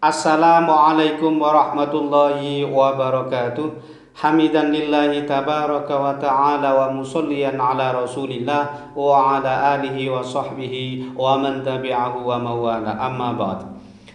Assalamualaikum warahmatullahi wabarakatuh. Hamidan lillahi tabaraka wa ta'ala wa musalliyan ala rasulillah wa ala alihi wa sahbihi wa man tabi'ahu wa mawala, amma ba'd.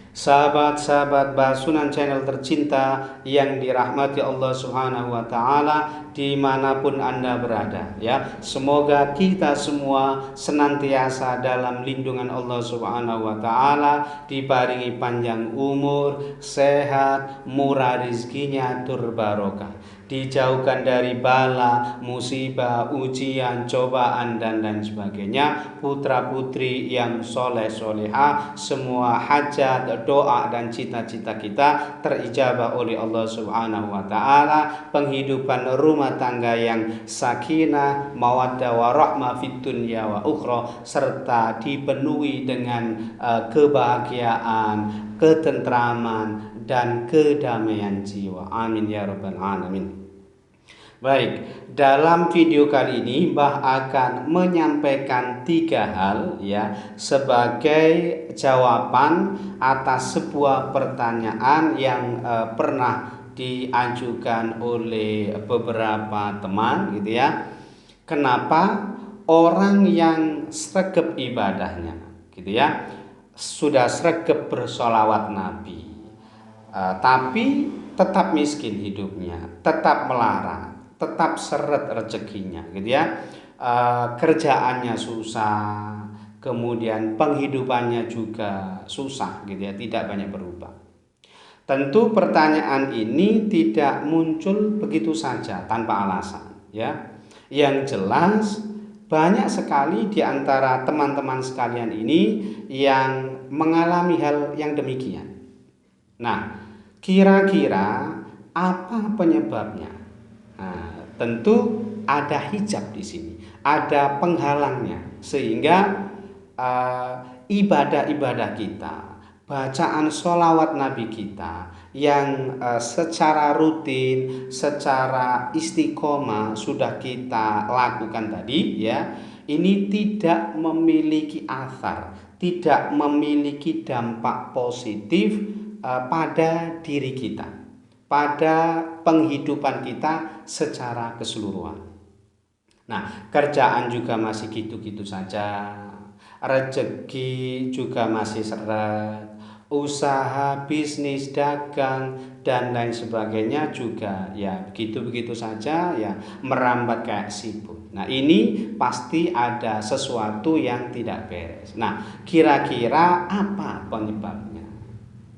Sahabat-sahabat Basunan channel tercinta yang dirahmati Allah Subhanahu wa taala dimanapun Anda berada, ya. Semoga kita semua senantiasa dalam lindungan Allah Subhanahu wa taala, diparingi panjang umur, sehat, murah rizkinya, turbarokah, dijauhkan dari bala, musibah, ujian, cobaan dan lain sebagainya. Putra putri yang soleh soleha, semua hajat, doa dan cita-cita kita terijabah oleh Allah Subhanahu wa taala. Penghidupan rumah tangga yang sakinah, mawaddah warahmah fid dunya wa ukhra, serta dipenuhi dengan kebahagiaan, ketentraman dan kedamaian jiwa. Amin ya rabbal alamin. Baik, dalam video kali ini Mbah akan menyampaikan 3 hal, ya, sebagai jawaban atas sebuah pertanyaan yang pernah diajukan oleh beberapa teman, gitu ya. Kenapa orang yang sregep ibadahnya, gitu ya, sudah sregep bersolawat Nabi, tapi tetap miskin hidupnya, tetap melarat, tetap seret rezekinya, gitu ya. Kerjaannya susah, kemudian penghidupannya juga susah, gitu ya, tidak banyak berubah. Tentu pertanyaan ini tidak muncul begitu saja tanpa alasan, ya. Yang jelas banyak sekali di antara teman-teman sekalian ini yang mengalami hal yang demikian. Nah, kira-kira apa penyebabnya? Nah, tentu ada hijab di sini, ada penghalangnya, sehingga ibadah-ibadah kita, bacaan sholawat Nabi kita yang secara rutin, secara istiqomah sudah kita lakukan tadi, ya, ini tidak memiliki athar, tidak memiliki dampak positif pada diri kita, pada penghidupan kita secara keseluruhan. Nah, kerjaan juga masih gitu-gitu saja, rezeki juga masih seret, usaha, bisnis, dagang dan lain sebagainya juga ya begitu-begitu saja, ya, merambat kayak siput. Nah, ini pasti ada sesuatu yang tidak beres. Nah, kira-kira apa penyebabnya?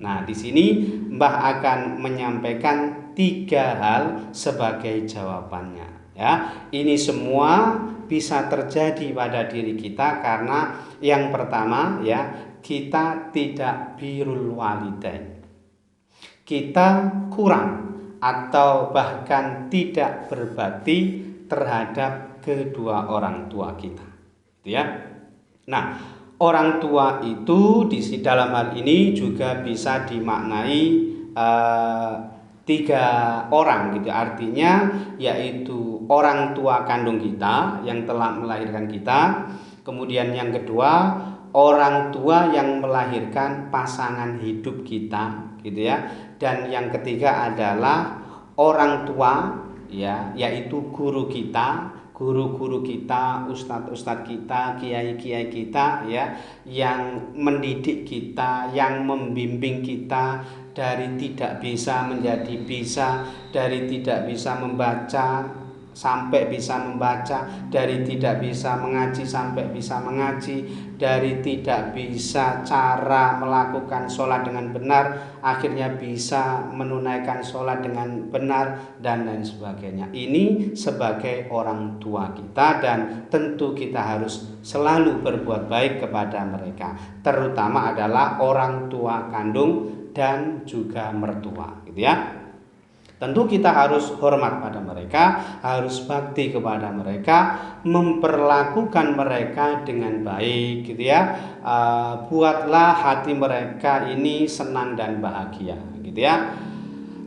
Nah, di sini Mbah akan menyampaikan 3 hal sebagai jawabannya, ya. Ini semua bisa terjadi pada diri kita karena yang pertama, ya, kita tidak birrul walidain. Kita kurang atau bahkan tidak berbakti terhadap kedua orang tua kita, gitu ya. Nah, orang tua itu dalam hal ini juga bisa dimaknai 3 orang, gitu. Artinya yaitu orang tua kandung kita yang telah melahirkan kita, kemudian yang kedua orang tua yang melahirkan pasangan hidup kita, gitu ya. Dan yang ketiga adalah orang tua, ya, yaitu guru kita, guru-guru kita, ustadz-ustadz kita, kiai-kiai kita, ya, yang mendidik kita, yang membimbing kita dari tidak bisa menjadi bisa, dari tidak bisa membaca sampai bisa membaca, dari tidak bisa mengaji sampai bisa mengaji, dari tidak bisa cara melakukan sholat dengan benar akhirnya bisa menunaikan sholat dengan benar dan lain sebagainya. Ini sebagai orang tua kita, dan tentu kita harus selalu berbuat baik kepada mereka, terutama adalah orang tua kandung dan juga mertua, gitu ya. Tentu kita harus hormat pada mereka, harus bakti kepada mereka, memperlakukan mereka dengan baik, gitu ya. Buatlah hati mereka ini senang dan bahagia, gitu ya.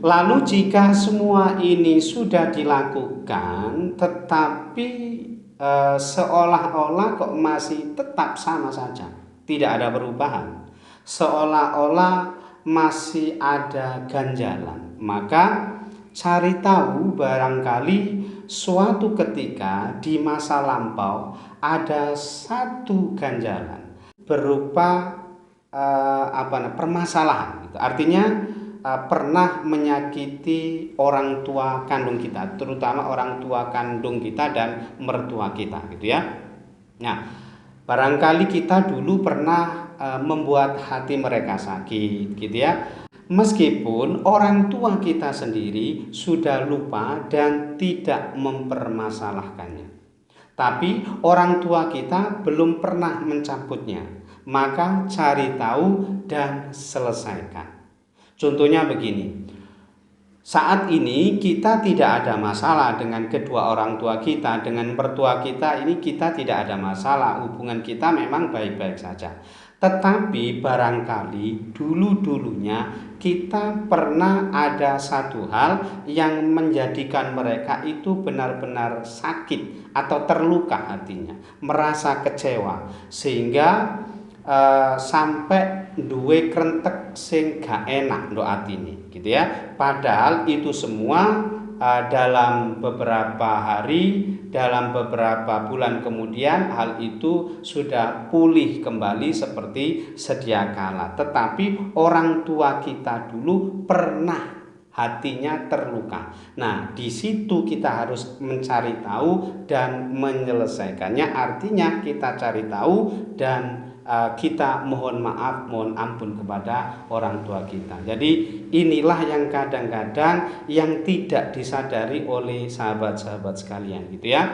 Lalu jika semua ini sudah dilakukan tetapi seolah-olah kok masih tetap sama saja, tidak ada perubahan, seolah-olah masih ada ganjalan, maka cari tahu barangkali suatu ketika di masa lampau ada satu ganjalan berupa permasalahan gitu. Artinya pernah menyakiti orang tua kandung kita, terutama orang tua kandung kita dan mertua kita gitu ya. Nah, barangkali kita dulu pernah membuat hati mereka sakit gitu ya. Meskipun orang tua kita sendiri sudah lupa dan tidak mempermasalahkannya, tapi orang tua kita belum pernah mencabutnya, maka cari tahu dan selesaikan. Contohnya begini, saat ini kita tidak ada masalah dengan kedua orang tua kita, dengan mertua kita ini kita tidak ada masalah, hubungan kita memang baik-baik saja. Tetapi barangkali dulu-dulunya kita pernah ada satu hal yang menjadikan mereka itu benar-benar sakit atau terluka hatinya, merasa kecewa, sehingga sampai duwe krentek sing gak enak ndok atine gitu ya. Padahal itu semua dalam beberapa hari, dalam beberapa bulan kemudian hal itu sudah pulih kembali seperti sedia kala. Tetapi orang tua kita dulu pernah hatinya terluka. Nah, di situ kita harus mencari tahu dan menyelesaikannya. Artinya kita cari tahu dan kita mohon maaf, mohon ampun kepada orang tua kita. Jadi inilah yang kadang-kadang yang tidak disadari oleh sahabat-sahabat sekalian gitu ya.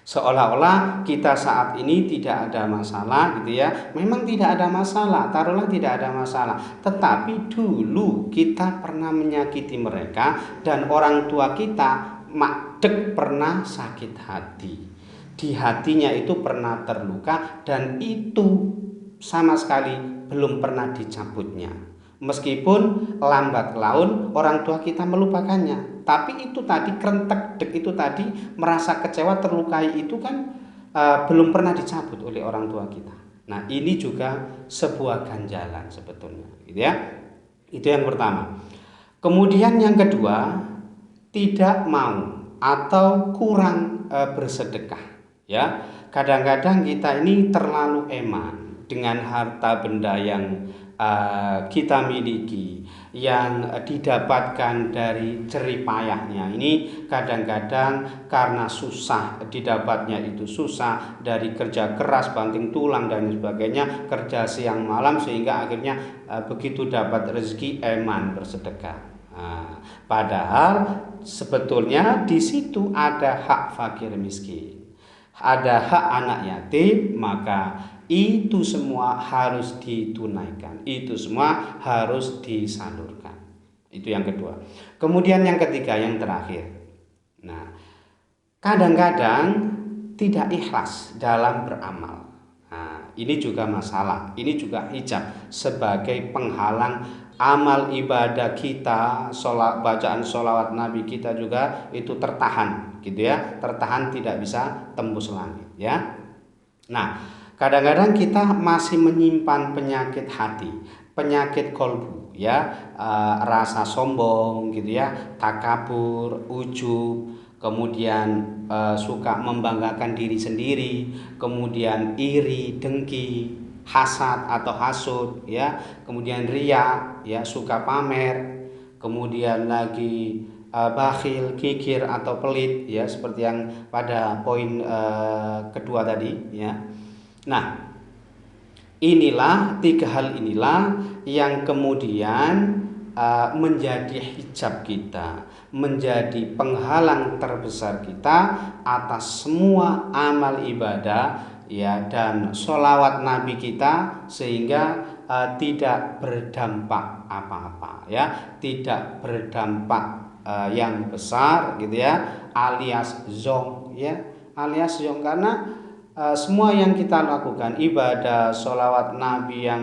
Seolah-olah kita saat ini tidak ada masalah gitu ya. Memang tidak ada masalah, taruhlah tidak ada masalah. Tetapi dulu kita pernah menyakiti mereka dan orang tua kita makdek pernah sakit hati. Di hatinya itu pernah terluka dan itu sama sekali belum pernah dicabutnya. Meskipun lambat laun orang tua kita melupakannya, tapi itu tadi krentek dek itu tadi merasa kecewa terlukai itu kan belum pernah dicabut oleh orang tua kita. Nah, ini juga sebuah ganjalan sebetulnya, gitu ya. Itu yang pertama. Kemudian yang kedua, tidak mau atau kurang bersedekah. Ya, kadang-kadang kita ini terlalu eman dengan harta benda yang kita miliki, yang didapatkan dari jeripayahnya. Ini kadang-kadang karena susah didapatnya, itu susah dari kerja keras, banting tulang dan sebagainya, kerja siang malam, sehingga akhirnya begitu dapat rezeki eman bersedekah. Padahal sebetulnya di situ ada hak fakir miskin, ada hak anak yatim, maka itu semua harus ditunaikan, itu semua harus disalurkan. Itu yang kedua. Kemudian yang ketiga, yang terakhir. Nah, kadang-kadang tidak ikhlas dalam beramal. Nah, ini juga masalah, ini juga hijab sebagai penghalang amal ibadah kita, bacaan sholawat Nabi kita juga itu tertahan gitu ya, tertahan, tidak bisa tembus langit ya. Nah, kadang-kadang kita masih menyimpan penyakit hati, penyakit kolbu ya, rasa sombong gitu ya, takabur, ujub, kemudian suka membanggakan diri sendiri, kemudian iri, dengki, hasad atau hasud ya, kemudian riya ya, suka pamer, kemudian lagi bakhil, kikir atau pelit ya, seperti yang pada poin kedua tadi ya. Nah, inilah tiga hal inilah yang kemudian menjadi hijab kita, menjadi penghalang terbesar kita atas semua amal ibadah ya dan sholawat Nabi kita, sehingga tidak berdampak apa-apa ya, tidak berdampak yang besar gitu ya, alias zong ya, alias zong. Karena semua yang kita lakukan, ibadah sholawat Nabi yang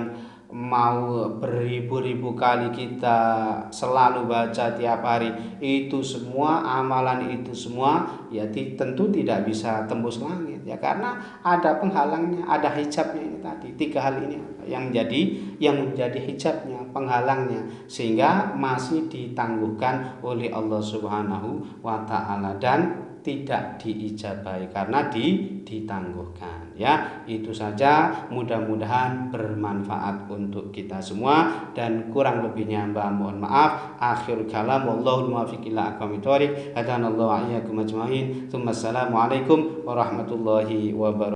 mau beribu-ribu kali kita selalu baca tiap hari, itu semua amalan itu semua ya tentu tidak bisa tembus langit ya, karena ada penghalangnya, ada hijabnya. Ini tadi tiga hal ini yang menjadi hijabnya, penghalangnya, sehingga masih ditangguhkan oleh Allah Subhanahu wa taala dan tidak diijabahi karena ditangguhkan. Ya, itu saja, mudah-mudahan bermanfaat untuk kita semua, dan kurang lebihnya Mbak mohon maaf. Akhir kalam, wallahu muwaffiq ila aqwamit thoriq. Hadanallahu wa iyyakum ajmain. Assalamualaikum warahmatullahi wabarakatuh.